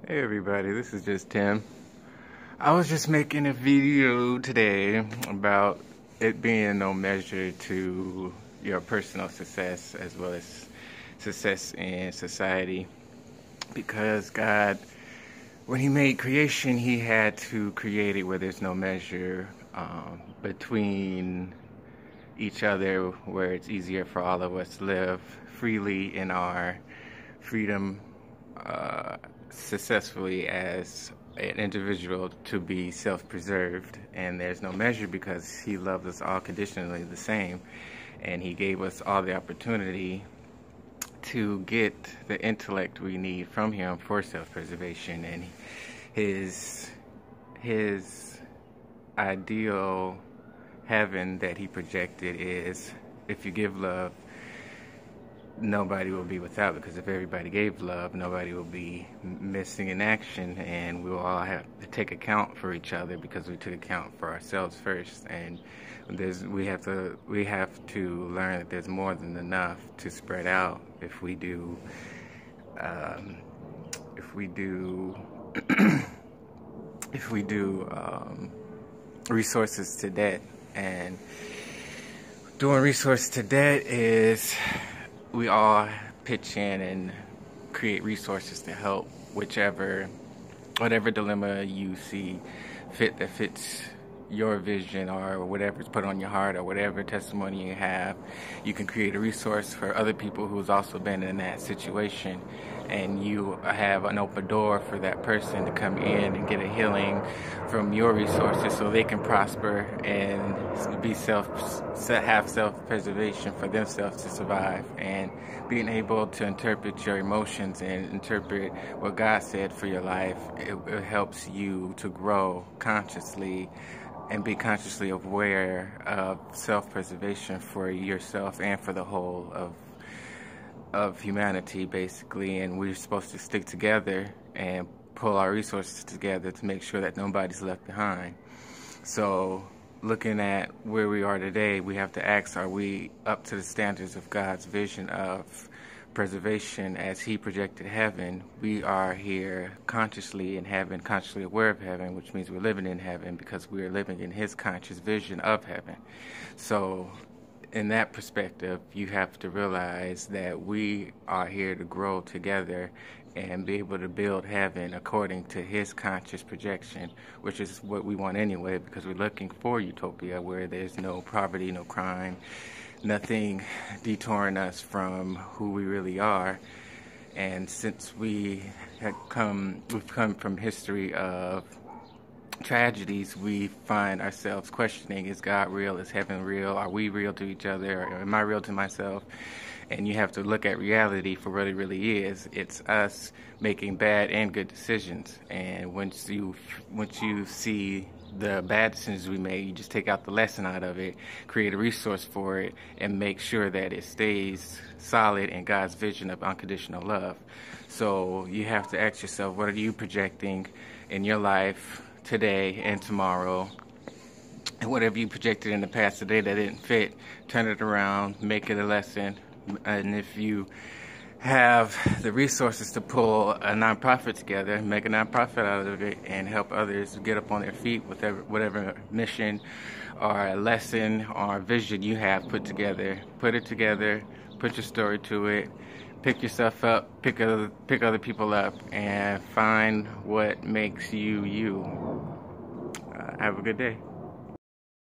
Hey everybody, this is just Tim. I was just making a video today about it being no measure to your personal success as well as success in society. Because God, when He made creation, He had to create it where there's no measure between each other, where it's easier for all of us to live freely in our freedom successfully as an individual to be self-preserved, and there's no measure because He loved us all conditionally the same, and He gave us all the opportunity to get the intellect we need from Him for self-preservation. And his ideal heaven that He projected is, if you give love, nobody will be without, because if everybody gave love, nobody will be missing in action, and we'll all have to take account for each other because we took account for ourselves first. And we have to learn that there's more than enough to spread out if we do resources to debt. And doing resources to debt is we all pitch in and create resources to help whatever dilemma you see fit that fits your vision, or whatever's put on your heart, or whatever testimony you have. You can create a resource for other people who's also been in that situation, and you have an open door for that person to come in and get a healing from your resources so they can prosper and have self-preservation for themselves to survive. And being able to interpret your emotions and interpret what God said for your life, it helps you to grow consciously and be consciously aware of self-preservation for yourself and for the whole of humanity, basically. And we're supposed to stick together and pull our resources together to make sure that nobody's left behind. So looking at where we are today, we have to ask, are we up to the standards of God's vision of preservation as He projected heaven? We are here consciously in heaven, consciously aware of heaven, which means we're living in heaven because we are living in His conscious vision of heaven. So in that perspective, you have to realize that we are here to grow together and be able to build heaven according to His conscious projection, which is what we want anyway, because we're looking for utopia where there's no poverty, no crime, nothing detouring us from who we really are. And since we've come from history of tragedies, we find ourselves questioning, is God real? Is heaven real? Are we real to each other? Or am I real to myself? And you have to look at reality for what it really is. It's us making bad and good decisions. And once you see the bad decisions we made, you just take out the lesson out of it, create a resource for it, and make sure that it stays solid in God's vision of unconditional love. So you have to ask yourself, what are you projecting in your life today and tomorrow? And whatever you projected in the past today that didn't fit, turn it around, make it a lesson. And if you have the resources to pull a nonprofit together, make a nonprofit out of it, and help others get up on their feet with whatever mission or a lesson or vision you have put together. Put it together, put your story to it, pick yourself up, pick other people up, and find what makes you you. Have a good day.